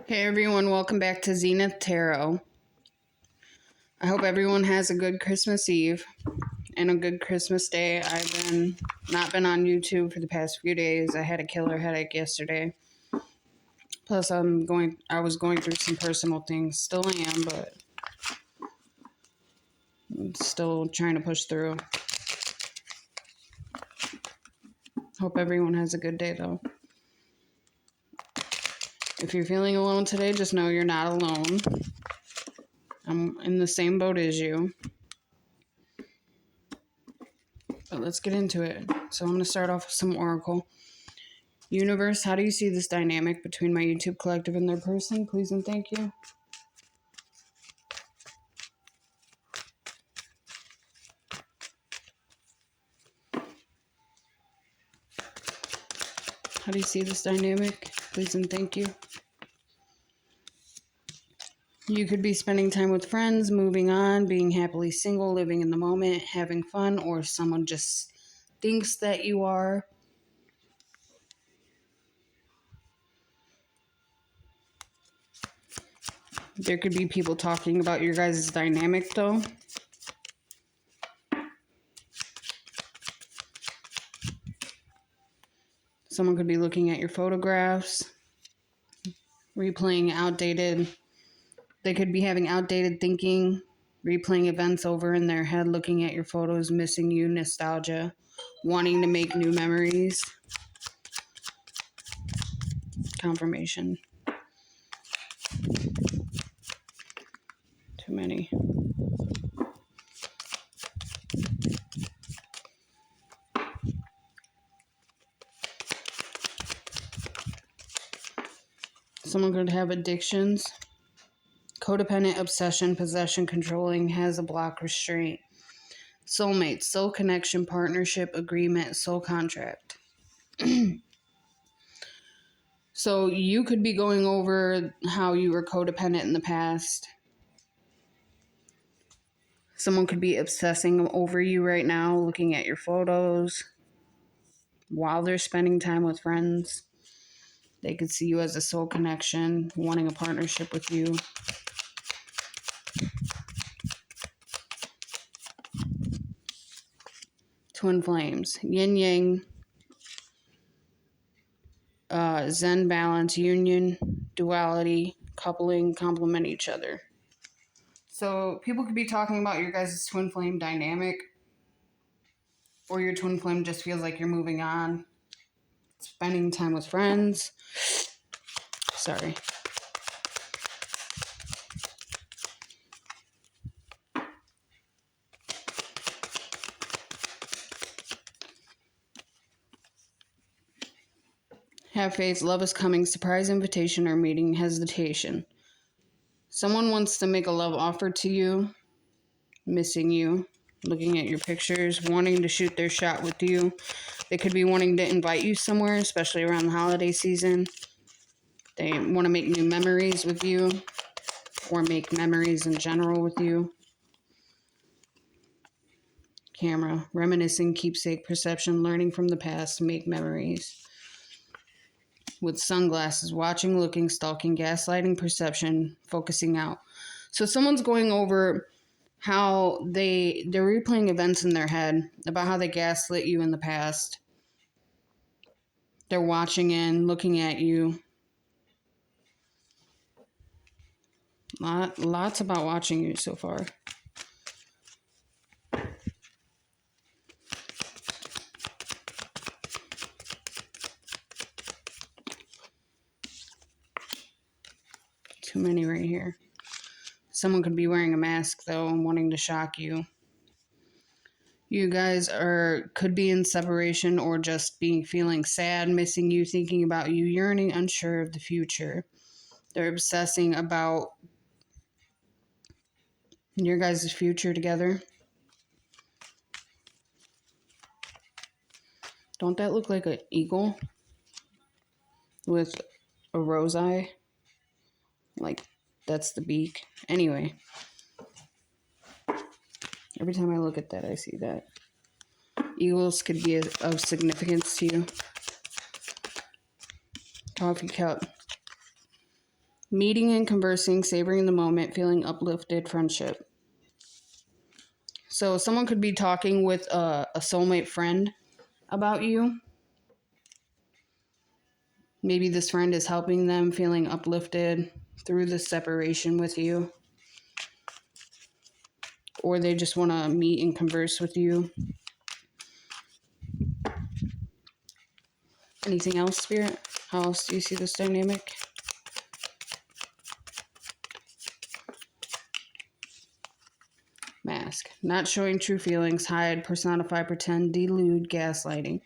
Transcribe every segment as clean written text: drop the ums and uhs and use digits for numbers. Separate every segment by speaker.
Speaker 1: Hey everyone, welcome back to Zenith Tarot. I hope everyone has a good Christmas Eve and a good Christmas Day. I've not been on YouTube for the past few days. I had a killer headache yesterday. Plus I was going through some personal things. Still am, but I'm still trying to push through. Hope everyone has a good day though. If you're feeling alone today, just know you're not alone. I'm in the same boat as you. But let's get into it. So I'm going to start off with some oracle. Universe, how do you see this dynamic between my YouTube collective and their person? Please and thank you. How do you see this dynamic? Please and thank you. You could be spending time with friends, moving on, being happily single, living in the moment, having fun, or someone just thinks that you are. There could be people talking about your guys' dynamic though. Someone could be looking at your photographs, replaying outdated. They could be having outdated thinking, replaying events over in their head, looking at your photos, missing you, nostalgia, wanting to make new memories. Confirmation. Too many. Someone could have addictions. Codependent, obsession, possession, controlling, has a block, restraint. Soulmate, soul connection, partnership, agreement, soul contract. So you could be going over how you were codependent in the past. Someone could be obsessing over you right now, looking at your photos while they're spending time with friends. They could see you as a soul connection, wanting a partnership with you. Twin flames, yin yang, Zen balance, union, duality, coupling, complement each other. So people could be talking about your guys' twin flame dynamic, or your twin flame just feels like you're moving on, spending time with friends. Sorry. Have faith, love is coming, surprise invitation or meeting, hesitation. Someone wants to make a love offer to you, missing you, looking at your pictures, wanting to shoot their shot with you. They could be wanting to invite you somewhere, especially around the holiday season. They want to make new memories with you, or make memories in general with you. Camera, reminiscing, keepsake, perception, learning from the past, make memories. With sunglasses, watching, looking, stalking, gaslighting, perception, focusing out. So someone's going over how they're replaying events in their head about how they gaslit you in the past. They're watching in, looking at you. Lots about watching you so far. Too many right here. Someone could be wearing a mask though and wanting to shock you. You guys could be in separation or just feeling sad, missing you, thinking about you, yearning, unsure of the future. They're obsessing about your guys' future together. Don't that look like an eagle with a rose eye? Like, that's the beak. Anyway. Every time I look at that, I see that. Eagles could be of significance to you. Coffee cup. Meeting and conversing, savoring the moment, feeling uplifted, friendship. So someone could be talking with a soulmate friend about you. Maybe this friend is helping them, feeling uplifted through the separation with you. Or they just want to meet and converse with you. Anything else, Spirit? How else do you see this dynamic? Mask. Not showing true feelings, hide, personify, pretend, delude, gaslighting.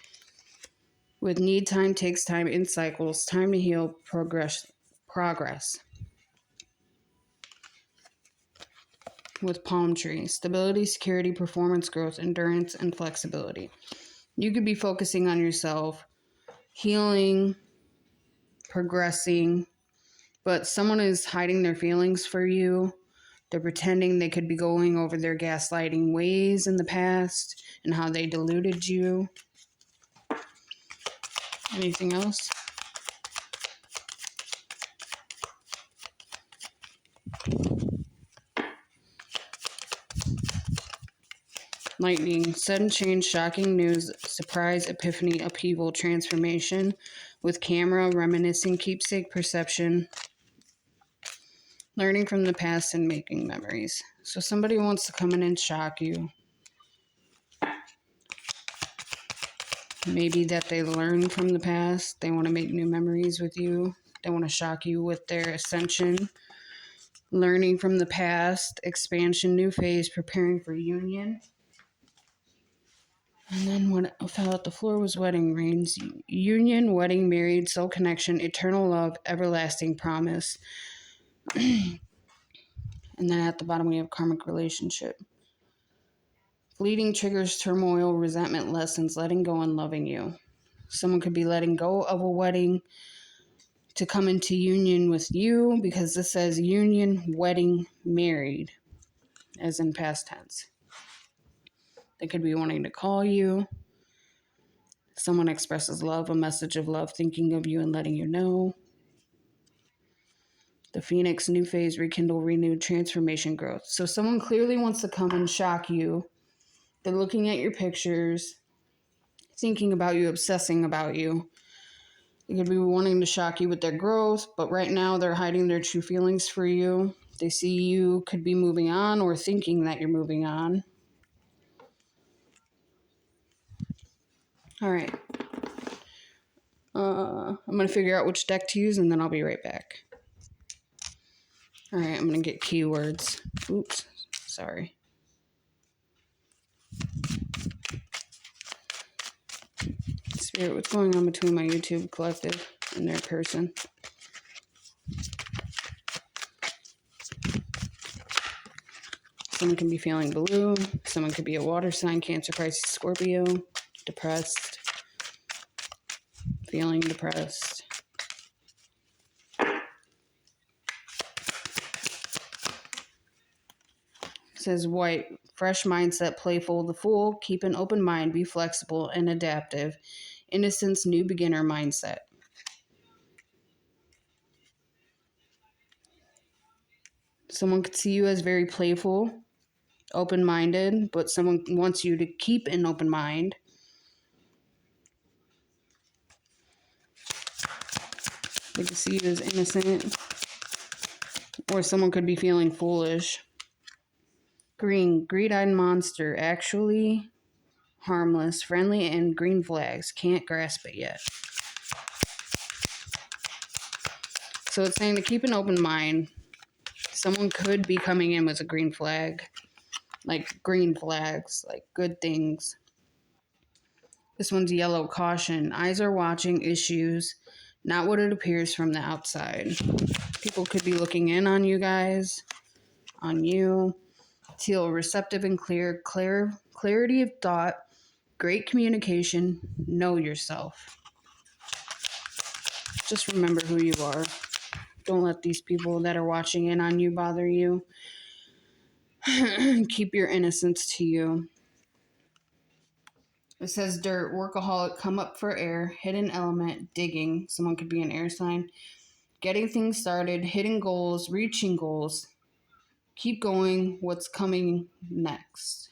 Speaker 1: With need, time takes time in cycles. Time to heal, progress. With palm tree. Stability, security, performance, growth, endurance, and flexibility. You could be focusing on yourself, healing, progressing, but someone is hiding their feelings for you. They're pretending. They could be going over their gaslighting ways in the past and how they deluded you. Anything else? Lightning, sudden change, shocking news, surprise, epiphany, upheaval, transformation. With camera, reminiscing, keepsake, perception, learning from the past and making memories. So somebody wants to come in and shock you. Maybe that they learn from the past. They want to make new memories with you. They want to shock you with their ascension. Learning from the past, expansion, new phase, preparing for union. And then what fell at the floor was wedding rings. Union, wedding, married, soul connection, eternal love, everlasting promise. And then at the bottom we have karmic relationship. Fleeting triggers, turmoil, resentment, lessons, letting go and loving you. Someone could be letting go of a wedding to come into union with you, because this says union, wedding, married, as in past tense. They could be wanting to call you. Someone expresses love, a message of love, thinking of you and letting you know. The Phoenix, new phase, rekindle, renewed, transformation, growth. So someone clearly wants to come and shock you. They're looking at your pictures, thinking about you, obsessing about you. They could be wanting to shock you with their growth, but right now they're hiding their true feelings for you. They see you could be moving on or thinking that you're moving on. All right. I'm going to figure out which deck to use, and then I'll be right back. All right, I'm going to get keywords. Oops, sorry. Spirit, what's going on between my YouTube collective and their person? Someone can be feeling blue. Someone could be a water sign, Cancer, Pisces, Scorpio. Depressed. Feeling depressed. It says white, fresh mindset, playful, the fool, keep an open mind, be flexible and adaptive. Innocence, new beginner mindset. Someone could see you as very playful, open-minded, but someone wants you to keep an open mind. They could see you as innocent, or someone could be feeling foolish. Green, greed-eyed monster, actually harmless, friendly, and green flags. Can't grasp it yet. So it's saying to keep an open mind. Someone could be coming in with a green flag, like green flags, like good things. This one's yellow, caution. Eyes are watching, issues, not what it appears from the outside. People could be looking in on you guys, on you. Teal, receptive and clear, clarity of thought, great communication, know yourself. Just remember who you are. Don't let these people that are watching in on you bother you. Keep your innocence to you. It says dirt, workaholic, come up for air, hidden element, digging. Someone could be an air sign. getting things started, hitting goals, reaching goals. Keep going. What's coming next?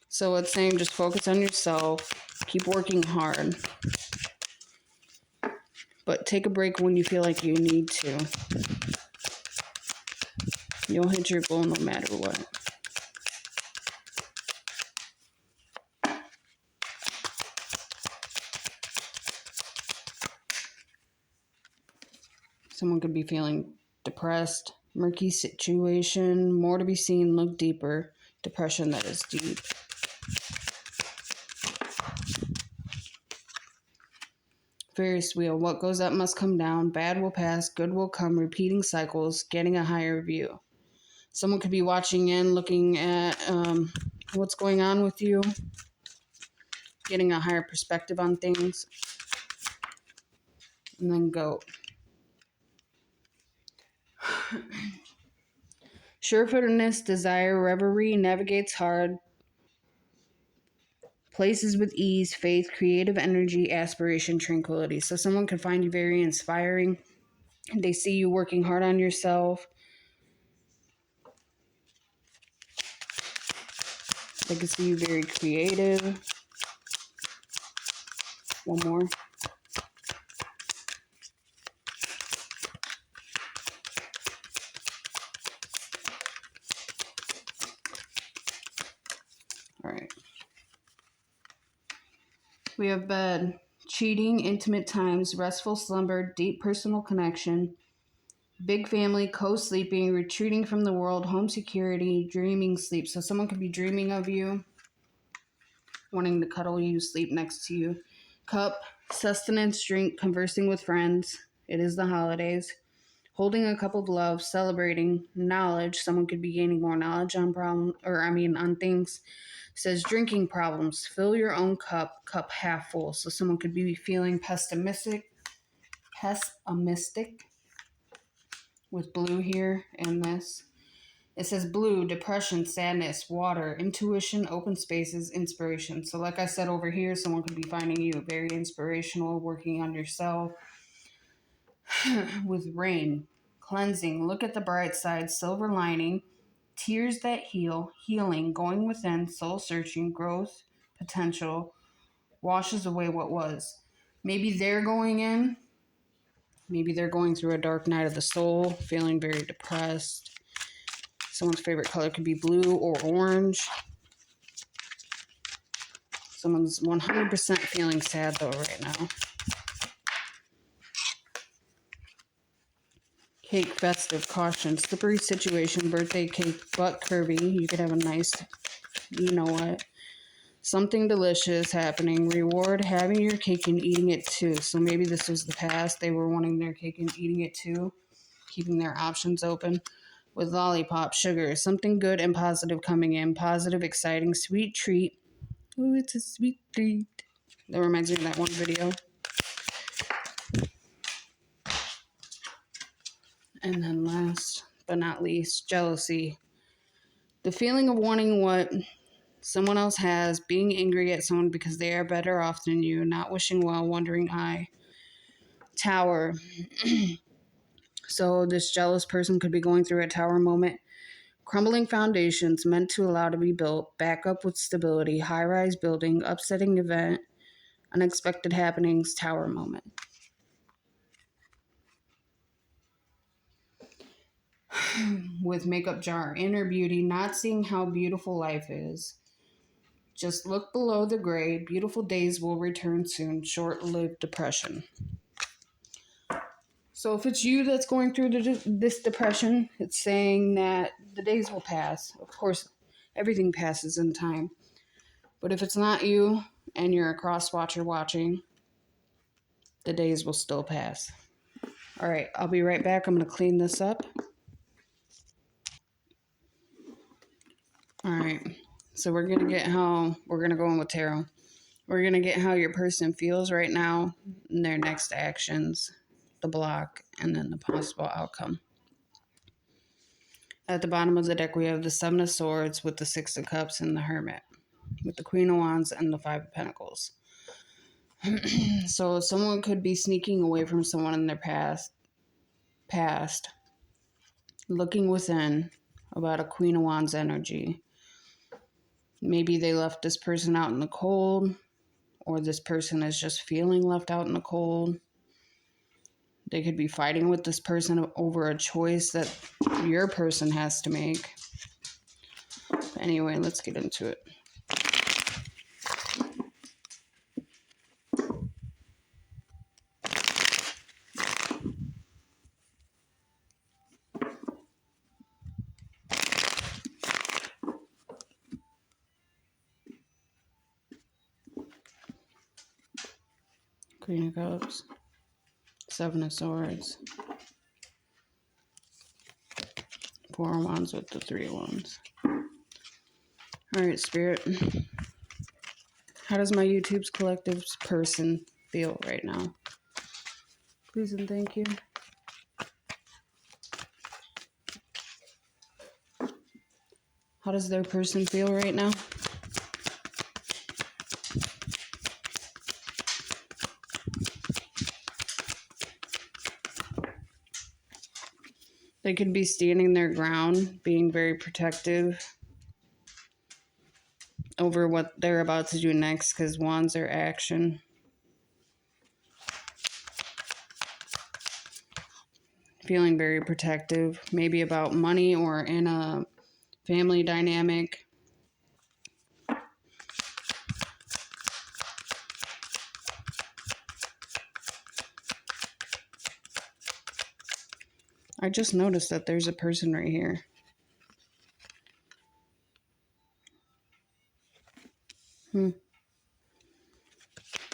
Speaker 1: So it's saying just focus on yourself. Keep working hard. But take a break when you feel like you need to. You'll hit your goal no matter what. Someone could be feeling depressed, murky situation, more to be seen, look deeper. Depression that is deep. Ferris wheel, what goes up must come down, bad will pass, good will come, repeating cycles, getting a higher view. Someone could be watching in, looking at what's going on with you, getting a higher perspective on things, and then go. Surefootedness, desire, reverie, navigates hard, places with ease, faith, creative energy, aspiration, tranquility. So someone can find you very inspiring. They see you working hard on yourself. They can see you very creative. One more. All right. We have bed, cheating, intimate times, restful slumber, deep personal connection, big family, co-sleeping, retreating from the world, home security, dreaming, sleep. So someone could be dreaming of you, wanting to cuddle you, sleep next to you. Cup, sustenance, drink, conversing with friends. It is the holidays. Holding a cup of love, celebrating, knowledge. Someone could be gaining more knowledge on on things. It says drinking problems. Fill your own cup half full. So someone could be feeling pessimistic with blue here in this. It says blue, depression, sadness, water, intuition, open spaces, inspiration. So like I said over here, someone could be finding you very inspirational, working on yourself. With rain, cleansing, look at the bright side, silver lining, tears that heal, healing, going within, soul searching, growth, potential, washes away what was. Maybe they're going in. Maybe they're going through a dark night of the soul, feeling very depressed. Someone's favorite color could be blue or orange. Someone's 100% feeling sad though right now. Cake, festive, caution, slippery situation, birthday cake, butt curvy. You could have a nice, you know what, something delicious happening. Reward, having your cake and eating it too. So maybe this was the past. They were wanting their cake and eating it too, keeping their options open. With lollipop, sugar, something good and positive coming in. Positive, exciting, sweet treat. Ooh, it's a sweet treat. That reminds me of that one video. And then last but not least, jealousy. The feeling of wanting what someone else has, being angry at someone because they are better off than you, not wishing well, wondering I. Tower. So this jealous person could be going through a tower moment. Crumbling foundations meant to allow to be built, back up with stability, high-rise building, upsetting event, unexpected happenings, tower moment. With makeup jar, inner beauty, not seeing how beautiful life is. Just look below the gray. Beautiful days will return soon. Short-lived depression. So if it's you that's going through this depression, it's saying that the days will pass. Of course, everything passes in time. But if it's not you and you're a cross watcher watching, the days will still pass. All right, I'll be right back. I'm going to clean this up. All right, so we're going to go in with tarot. We're going to get how your person feels right now, and their next actions, the block, and then the possible outcome. At the bottom of the deck, we have the Seven of Swords with the Six of Cups and the Hermit, with the Queen of Wands and the Five of Pentacles. So someone could be sneaking away from someone in their past. past, looking within about a Queen of Wands energy. Maybe they left this person out in the cold, or this person is just feeling left out in the cold. They could be fighting with this person over a choice that your person has to make. Anyway, let's get into it. Queen of Cups, Seven of Swords, Four of Wands with the Three of Wands. Alright, Spirit. How does my YouTube's collective's person feel right now? Please and thank you. How does their person feel right now? They could be standing their ground, being very protective over what they're about to do next, because wands are action. Feeling very protective, maybe about money or in a family dynamic. I just noticed that there's a person right here.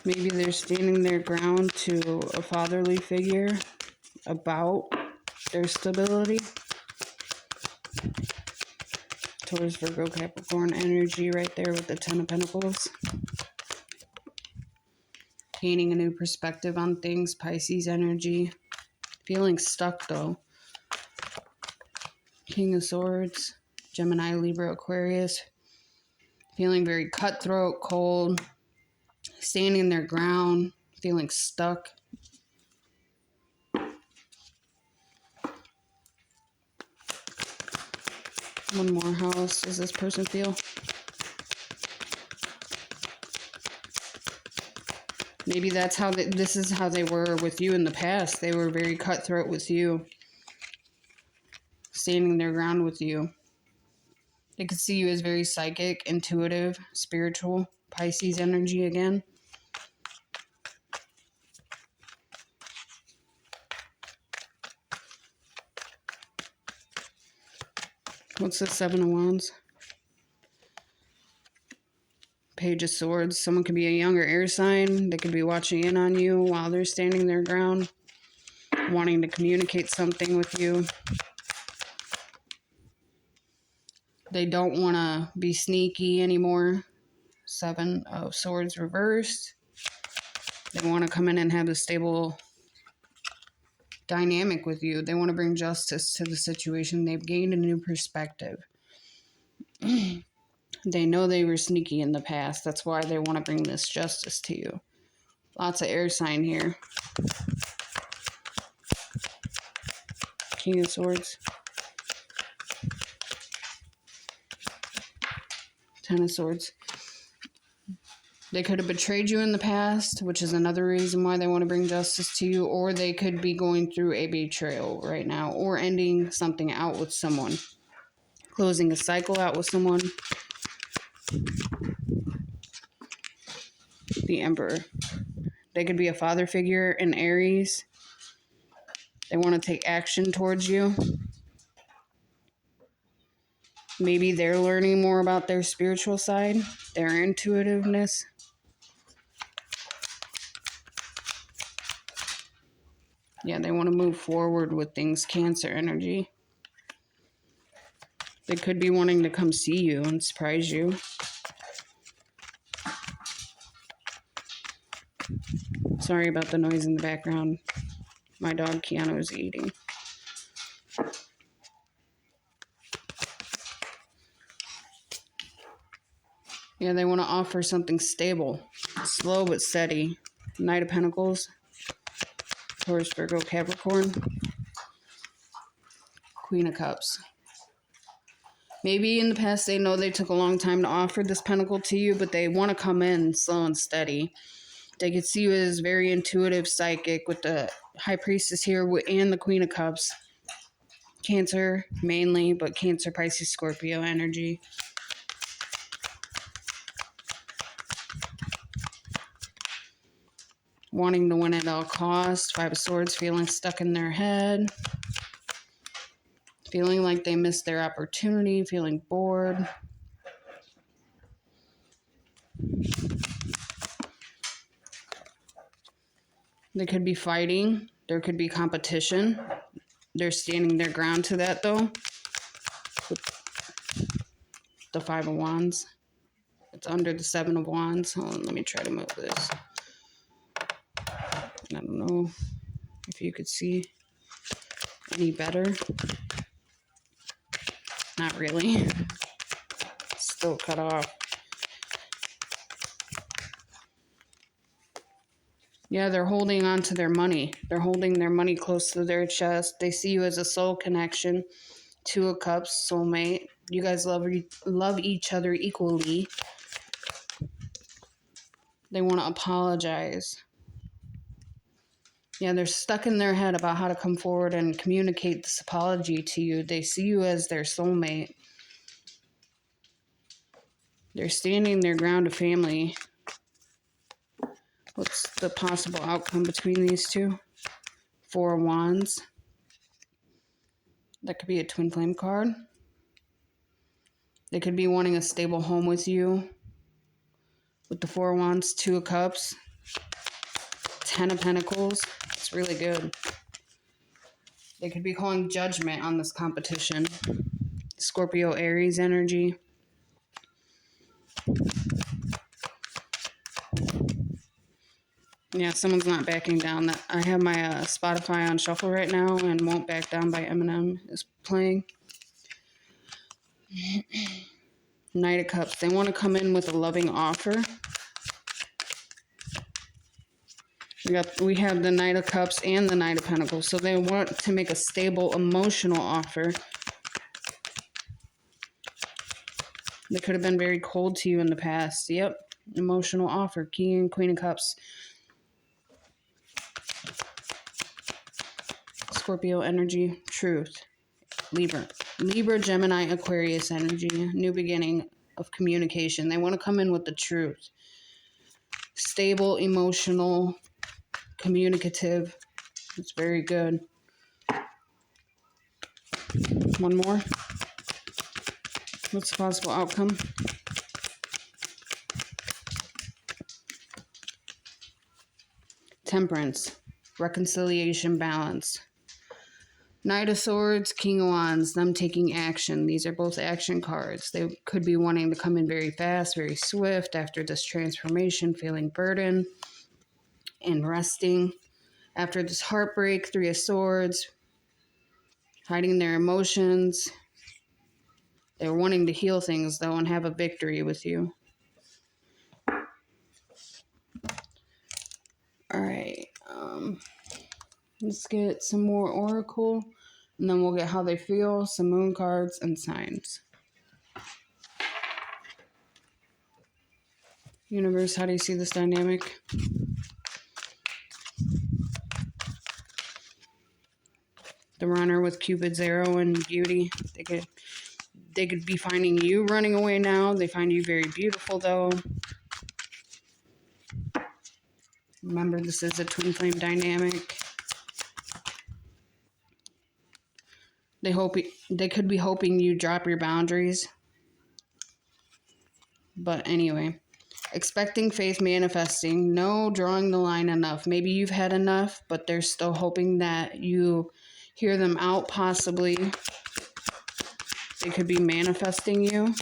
Speaker 1: Maybe they're standing their ground to a fatherly figure about their stability. Taurus, Virgo, Capricorn energy right there with the Ten of Pentacles. Gaining a new perspective on things, Pisces energy. Feeling stuck though. King of Swords, Gemini, Libra, Aquarius. Feeling very cutthroat, cold. Standing their ground, feeling stuck. One more house. Does this person feel? Maybe that's how this is how they were with you in the past. They were very cutthroat with you. Standing their ground with you. They could see you as very psychic, intuitive, spiritual. Pisces energy again. What's the Seven of Wands? Page of Swords. Someone could be a younger air sign. They could be watching in on you while they're standing their ground, wanting to communicate something with you. They don't want to be sneaky anymore. Seven of Swords reversed. They want to come in and have a stable dynamic with you. They want to bring justice to the situation. They've gained a new perspective. They know they were sneaky in the past. That's why they want to bring this justice to you. Lots of air sign here. King of Swords. Ten of Swords. They could have betrayed you in the past, which is another reason why they want to bring justice to you, or they could be going through a betrayal right now, or ending something out with someone, closing a cycle out with someone. The Emperor. They could be a father figure in Aries. They want to take action towards you. Maybe they're learning more about their spiritual side, their intuitiveness. Yeah, they want to move forward with things. Cancer energy. They could be wanting to come see you and surprise you. Sorry about the noise in the background. My dog Keanu is eating. Yeah, they want to offer something stable. Slow but steady. Knight of Pentacles. Taurus, Virgo, Capricorn. Queen of Cups. Maybe in the past they know they took a long time to offer this pentacle to you, but they want to come in slow and steady. They could see you as very intuitive, psychic with the High Priestess here and the Queen of Cups. Cancer mainly, but Cancer, Pisces, Scorpio energy. Wanting to win at all costs. Five of Swords, feeling stuck in their head. Feeling like they missed their opportunity, feeling bored. They could be fighting. There could be competition. They're standing their ground to that, though. The Five of Wands. It's under the Seven of Wands. Hold on, let me try to move this. I don't know if you could see any better. Not really. Still cut off. Yeah, they're holding on to their money. They're holding their money close to their chest. They see you as a soul connection. Two of Cups, soulmate. You guys love each other equally. They want to apologize. Yeah, they're stuck in their head about how to come forward and communicate this apology to you. They see you as their soulmate. They're standing their ground of family. What's the possible outcome between these two? Four of Wands. That could be a twin flame card. They could be wanting a stable home with you. With the Four of Wands, Two of Cups, Ten of Pentacles. It's really good. They could be calling judgment on this competition. Scorpio, Aries energy. Yeah, someone's not backing down. I have my Spotify on shuffle right now, and Won't Back Down by Eminem is playing. Knight of Cups. They want to come in with a loving offer. We have the Knight of Cups and the Knight of Pentacles. So they want to make a stable emotional offer. They could have been very cold to you in the past. Yep. Emotional offer. King and Queen of Cups. Scorpio energy. Truth. Libra, Gemini, Aquarius energy. New beginning of communication. They want to come in with the truth. Stable, emotional, communicative. It's very good. One more. What's the possible outcome? Temperance. Reconciliation, balance. Knight of Swords, King of Wands, them taking action. These are both action cards. They could be wanting to come in very fast, very swift after this transformation, feeling burdened and resting. After this heartbreak, Three of Swords, hiding their emotions. They're wanting to heal things, though, and have a victory with you. All right. Let's get some more Oracle. And then we'll get how they feel, some moon cards, and signs. Universe, how do you see this dynamic? The Runner with Cupid's arrow and beauty. They could be finding you running away now. They find you very beautiful, though. Remember, this is a twin flame dynamic. They could be hoping you drop your boundaries. But anyway, expecting, faith, manifesting. No drawing the line enough. Maybe you've had enough, but they're still hoping that you hear them out, possibly. They could be manifesting you.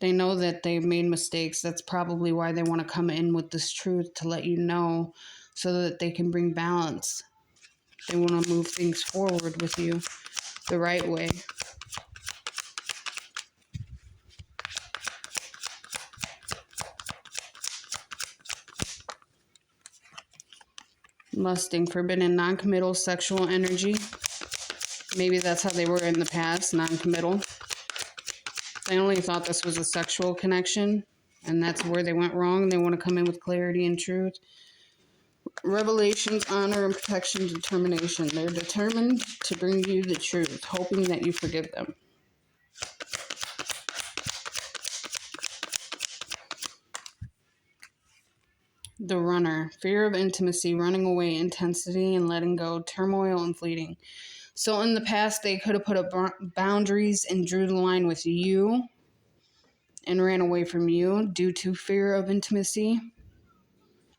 Speaker 1: They know that they've made mistakes. That's probably why they want to come in with this truth, to let you know, so that they can bring balance. They want to move things forward with you the right way. lusting, forbidden, non-committal sexual energy. Maybe that's how they were in the past, non-committal. They only thought this was a sexual connection, and that's where they went wrong. They want to come in with clarity and truth. Revelations, honor, and protection, determination. They're determined to bring you the truth, hoping that you forgive them. The runner, fear of intimacy, running away, intensity and letting go, turmoil and fleeting. So in the past, they could have put up boundaries and drew the line with you and ran away from you due to fear of intimacy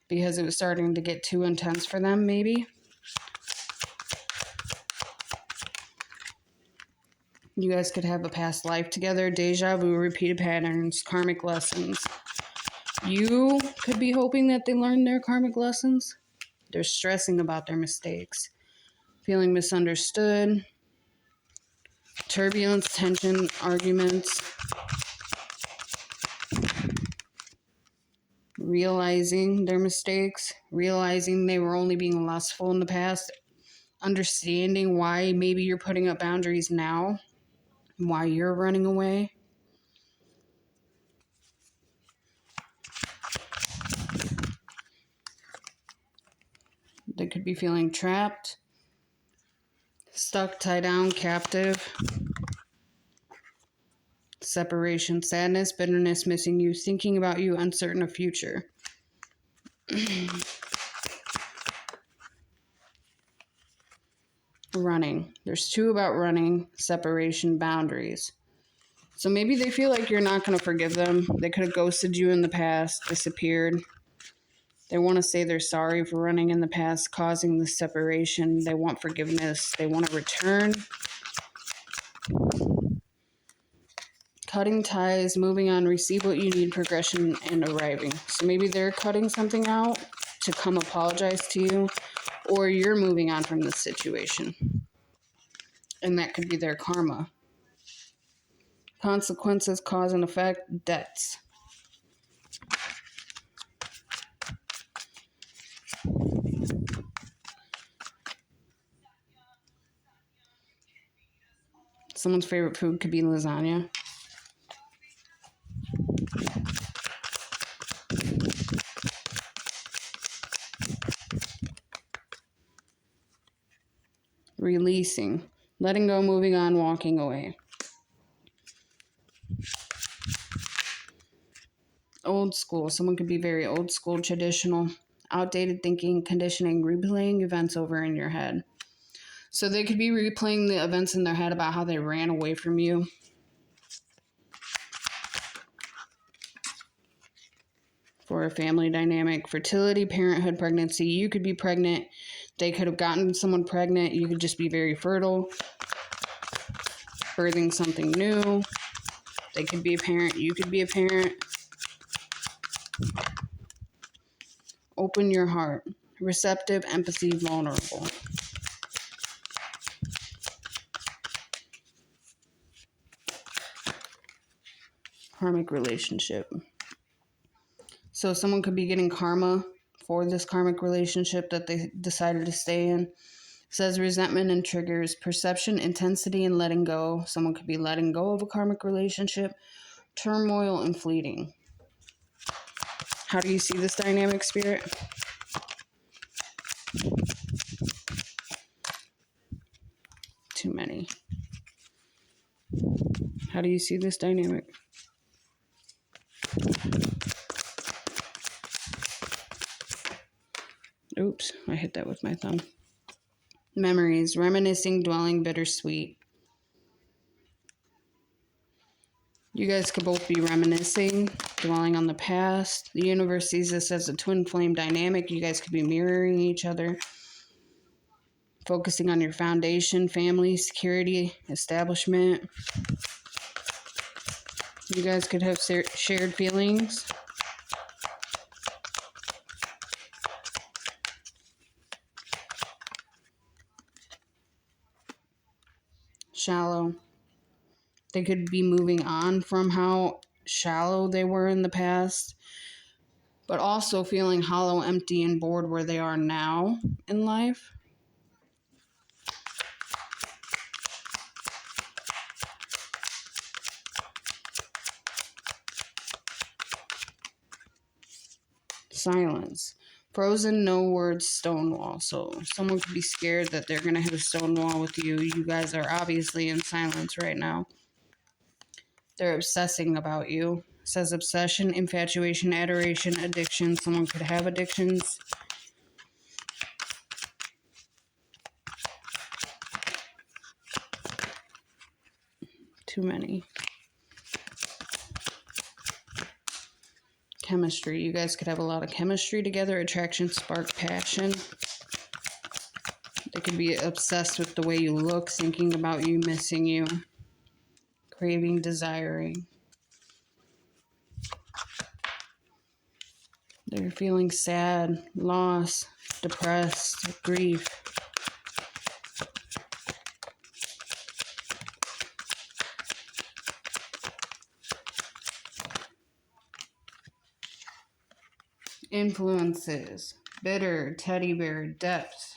Speaker 1: because it was starting to get too intense for them, maybe. You guys could have a past life together, deja vu, repeated patterns, karmic lessons. You could be hoping that they learn their karmic lessons. They're stressing about their mistakes, feeling misunderstood, turbulence, tension, arguments, realizing their mistakes, realizing they were only being lustful in the past, understanding why maybe you're putting up boundaries now, why you're running away. They could be feeling trapped, stuck, tied down, captive. Separation, sadness, bitterness, missing you, thinking about you, uncertain of future. Running. There's two about running, separation, boundaries. So maybe they feel like you're not going to forgive them. They could have ghosted you in the past, disappeared. They want to say they're sorry for running in the past, causing the separation. They want forgiveness. They want to return. Cutting ties, moving on, receive what you need, progression, and arriving. So maybe they're cutting something out to come apologize to you, or you're moving on from this situation. And that could be their karma. Consequences, cause and effect, debts. Someone's favorite food could be lasagna. Releasing, letting go, moving on, walking away. Old school, someone could be very old school, traditional, outdated thinking, conditioning, replaying events over in your head. So they could be replaying the events in their head about how they ran away from you. For a family dynamic, fertility, parenthood, pregnancy. You could be pregnant. They could have gotten someone pregnant. You could just be very fertile, birthing something new. They could be a parent. You could be a parent. Open your heart. Receptive, empathy, vulnerable. Karmic relationship. So someone could be getting karma for this karmic relationship that they decided to stay in. It says resentment and triggers, perception, intensity, and letting go. Someone could be letting go of a karmic relationship. Turmoil and fleeting. How do you see this dynamic, Spirit? Too many. How do you see this dynamic? Oops, I hit that with my thumb. Memories, reminiscing, dwelling, bittersweet. You guys could both be reminiscing, dwelling on the past. The universe sees this as a twin flame dynamic. You guys could be mirroring each other. Focusing on your foundation, family, security, establishment. You guys could have shared feelings. Shallow. They could be moving on from how shallow they were in the past. but also feeling hollow, empty, and bored where they are now in life. Silence. Frozen, no words, stone wall. So someone could be scared that they're going to hit a stone wall with you. You guys are obviously in silence right now. They're obsessing about you. It says obsession, infatuation, adoration, addiction. Someone could have addictions. Too many. Chemistry. You guys could have a lot of chemistry together. Attraction, spark, passion. They could be obsessed with the way you look, thinking about you, missing you, craving, desiring. They're feeling sad, loss, depressed, grief. Influences. Bitter, teddy bear, depth.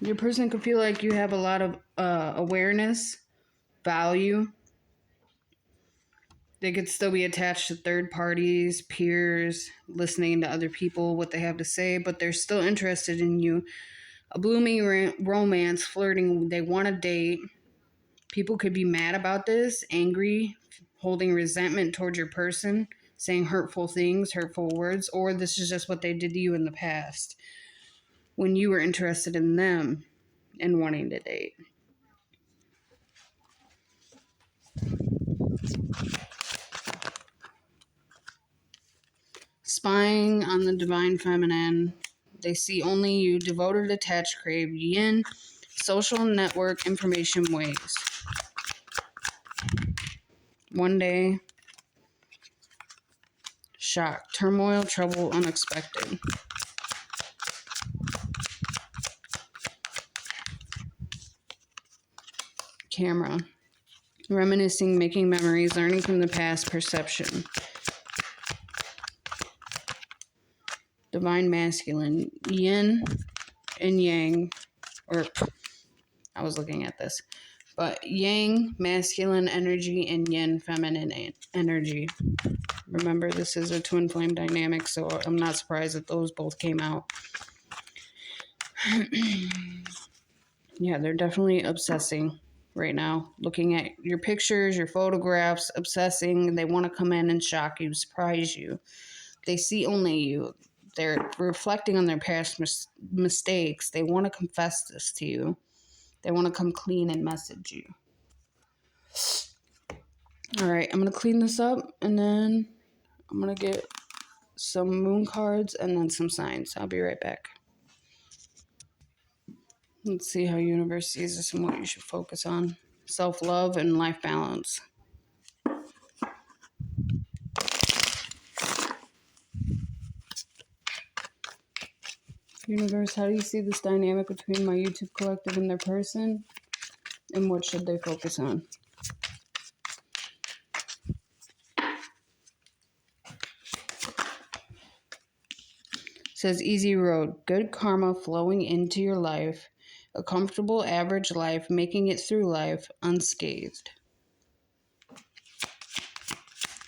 Speaker 1: Your person could feel like you have a lot of awareness, value. They could still be attached to third parties, peers, listening to other people, what they have to say, but they're still interested in you. A blooming romance, flirting, they want to date. People could be mad about this, angry, holding resentment towards your person, saying hurtful things, hurtful words, or this is just what they did to you in the past when you were interested in them and wanting to date. Spying on the divine feminine. They see only you, devoted, attached, crave, yin, social network, information, ways. One day, shock, turmoil, trouble, unexpected. Camera. Reminiscing, making memories, learning from the past, perception. Divine masculine, yin and yang, or I was looking at this, but yang, masculine energy, and yin, feminine energy. Remember, this is a twin flame dynamic, so I'm not surprised that those both came out. Yeah, they're definitely obsessing right now. Looking at your pictures, your photographs, obsessing. They want to come in and shock you, surprise you. They see only you. They're reflecting on their past mistakes. They want to confess this to you. They want to come clean and message you. All right, I'm going to clean this up, and then I'm going to get some moon cards and then some signs. I'll be right back. Let's see how universe sees this and what you should focus on. Self-love and life balance. Universe, how do you see this dynamic between my YouTube collective and their person? And what should they focus on? It says easy road, good karma flowing into your life, a comfortable average life, making it through life unscathed.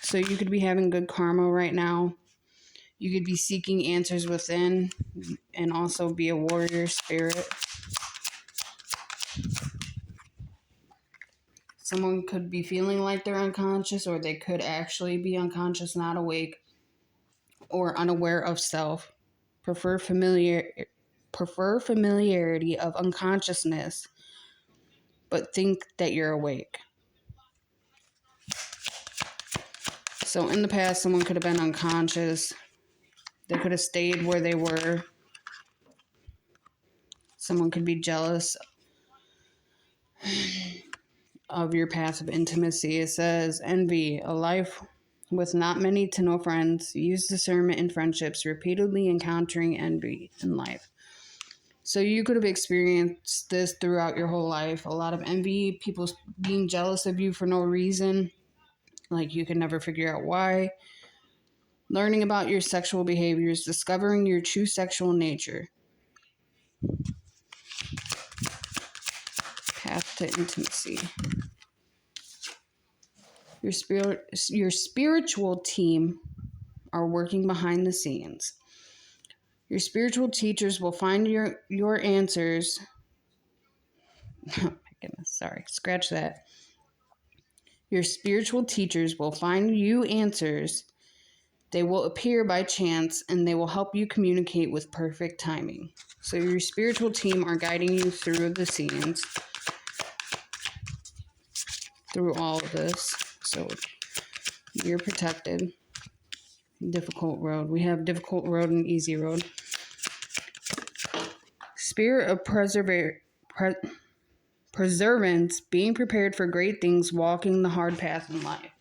Speaker 1: So you could be having good karma right now. You could be seeking answers within and also be a warrior spirit. Someone could be feeling like they're unconscious, or they could actually be unconscious, not awake, or unaware of self. Prefer familiarity of unconsciousness, but think that you're awake. So in the past, someone could have been unconscious. They could have stayed where they were. Someone could be jealous of your passive intimacy. It says envy, a life with not many to no friends. Use discernment in friendships, repeatedly encountering envy in life. So you could have experienced this throughout your whole life. A lot of envy, people being jealous of you for no reason. like you can never figure out why. Learning about your sexual behaviors, discovering your true sexual nature. Path to intimacy. Your spiritual team are working behind the scenes. Your spiritual teachers will find your answers. Oh my goodness, sorry, scratch that. Your spiritual teachers will find you answers. They will appear by chance, and they will help you communicate with perfect timing. So your spiritual team are guiding you through the scenes, through all of this. So you're protected. Difficult road. We have difficult road and easy road. Spirit of perseverance, being prepared for great things, walking the hard path in life.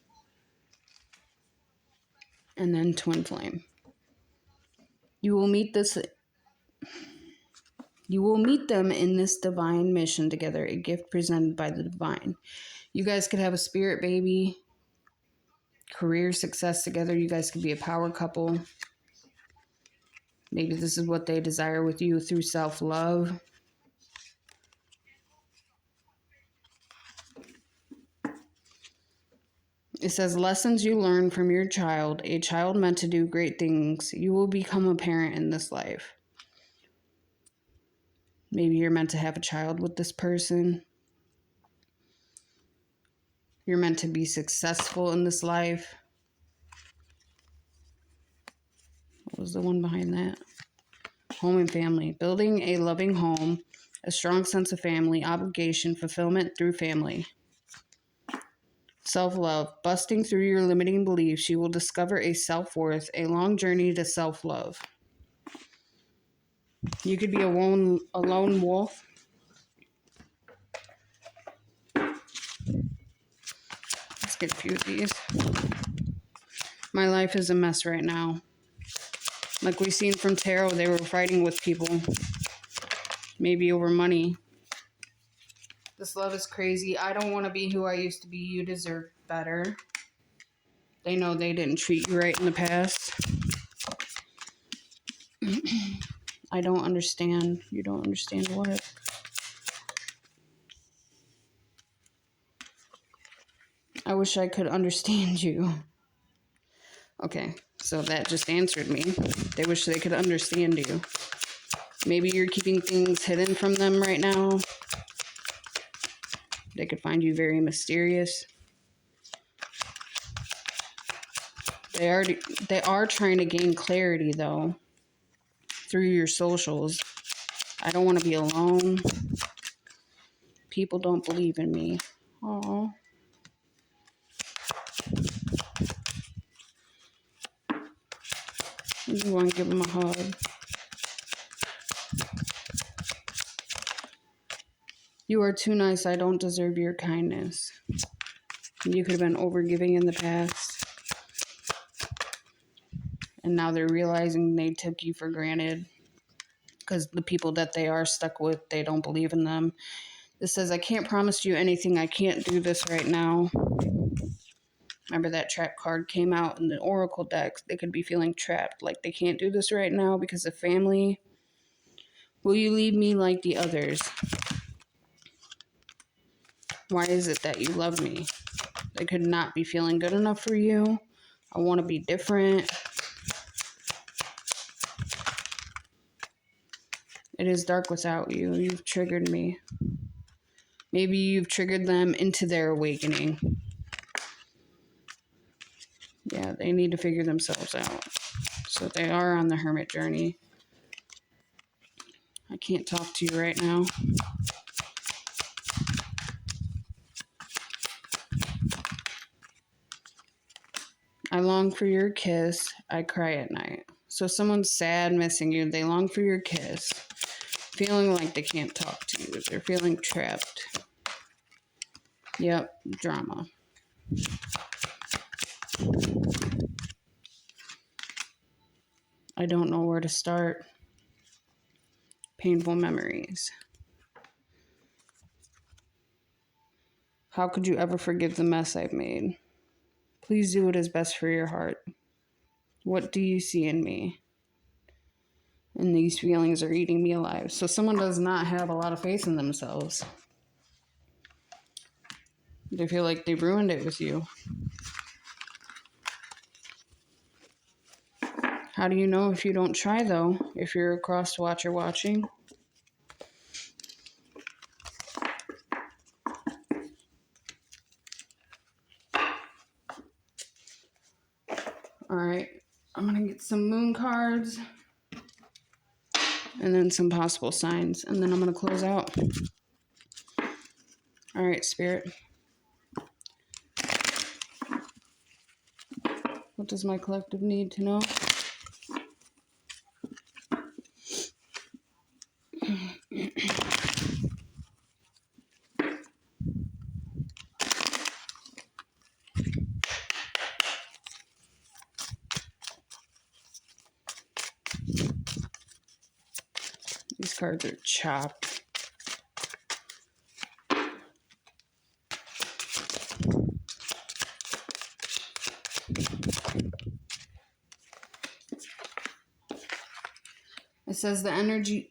Speaker 1: And then twin flame. You will meet them in this divine mission together, a gift presented by the divine. You guys could have a spirit baby, career success together. You guys could be a power couple. Maybe this is what they desire with you through self-love. It says, lessons you learn from your child, a child meant to do great things. You will become a parent in this life. Maybe you're meant to have a child with this person. You're meant to be successful in this life. What was the one behind that? Home and family. Building a loving home, a strong sense of family, obligation, fulfillment through family. Self-love. Busting through your limiting beliefs, you will discover a self-worth, a long journey to self-love. You could be a lone wolf. Let's get a few of these. My life is a mess right now. Like we seen from tarot, they were fighting with people. Maybe over money. This love is crazy. I don't want to be who I used to be. You deserve better. They know they didn't treat you right in the past. I don't understand. You don't understand what? I wish I could understand you. Okay, so that just answered me. They wish they could understand you. Maybe you're keeping things hidden from them right now. They could find you very mysterious. They are trying to gain clarity, though, through your socials. I don't want to be alone. People don't believe in me. Aww. You want to give them a hug. You are too nice. I don't deserve your kindness. You could have been overgiving in the past. And now they're realizing they took you for granted. Because the people that they are stuck with, they don't believe in them. This says, I can't promise you anything. I can't do this right now. Remember that trap card came out in the Oracle decks. They could be feeling trapped. Like they can't do this right now because of family. Will you leave me like the others? Why is it that you love me? They could not be feeling good enough for you. I want to be different. It is dark without you. You've triggered me. Maybe you've triggered them into their awakening. Yeah, they need to figure themselves out. So they are on the hermit journey. I can't talk to you right now. I long for your kiss. I cry at night. So someone's sad, missing you. They long for your kiss. Feeling like they can't talk to you. They're feeling trapped. Yep, drama. I don't know where to start. Painful memories. How could you ever forgive the mess I've made? Please do what is best for your heart. What do you see in me? And these feelings are eating me alive. So someone does not have a lot of faith in themselves. They feel like they ruined it with you. How do you know if you don't try, though? If you're a cross watcher watching. Alright, I'm going to get some moon cards. And then some possible signs. And then I'm going to close out. Alright, Spirit. What does my collective need to know? These cards are chopped. It says the energy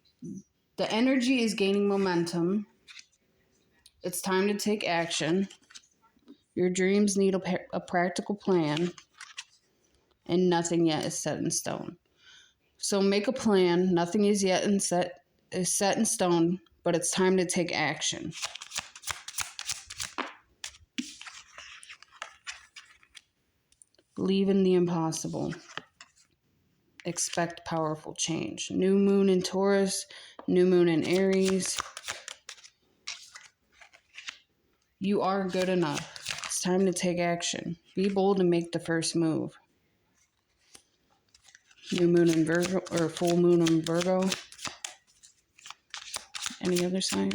Speaker 1: is gaining momentum. It's time to take action. Your dreams need a practical plan, and nothing yet is set in stone. So make a plan. Nothing is yet set in stone, but it's time to take action. Believe in the impossible. Expect powerful change. New moon in Taurus, new moon in Aries. You are good enough. It's time to take action. Be bold and make the first move. New moon in Virgo, or full moon in Virgo. Any other sign?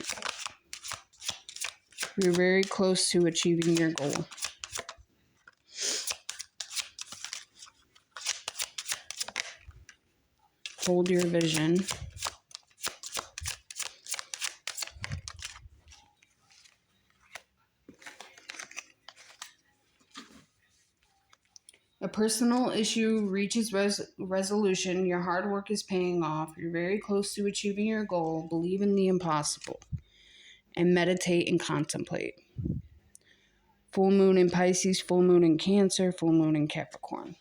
Speaker 1: You're very close to achieving your goal. Hold your vision. A personal issue reaches resolution. Your hard work is paying off. You're very close to achieving your goal. Believe in the impossible. And meditate and contemplate. Full moon in Pisces, full moon in Cancer, full moon in Capricorn.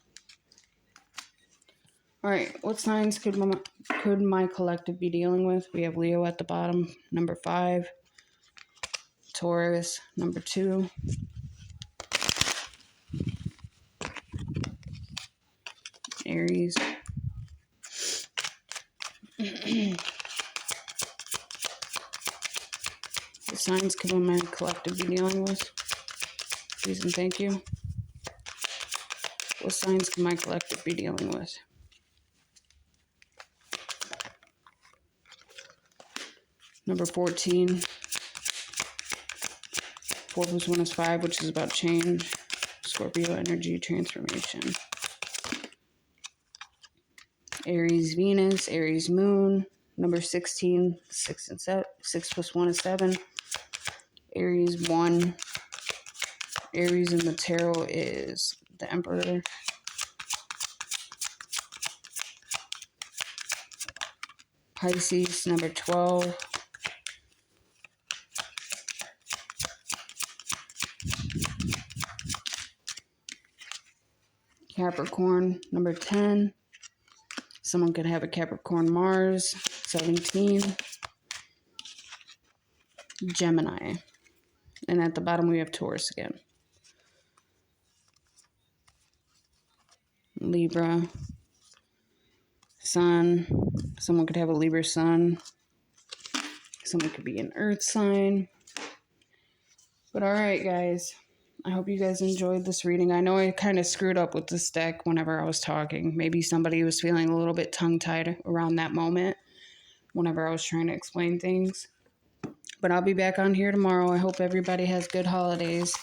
Speaker 1: All right, what signs could my collective be dealing with? We have Leo at the bottom, number 5. Taurus, number 2. Aries. The signs could my collective be dealing with? Please and thank you. What signs can my collective be dealing with? Number 14. 4 plus 1 is 5, which is about change. Scorpio energy transformation. Aries Venus, Aries Moon. Number 16, 6 and 7. 6 plus 1 is 7. Aries 1. Aries in the tarot is the Emperor. Pisces, number 12. Capricorn, number 10. Someone could have a Capricorn Mars, 17. Gemini. And at the bottom we have Taurus again. Libra. Sun. Someone could have a Libra Sun. Someone could be an Earth sign. But alright, guys. I hope you guys enjoyed this reading. I know I kind of screwed up with this deck whenever I was talking. Maybe somebody was feeling a little bit tongue-tied around that moment whenever I was trying to explain things. But I'll be back on here tomorrow. I hope everybody has good holidays.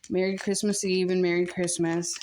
Speaker 1: Merry Christmas Eve and Merry Christmas.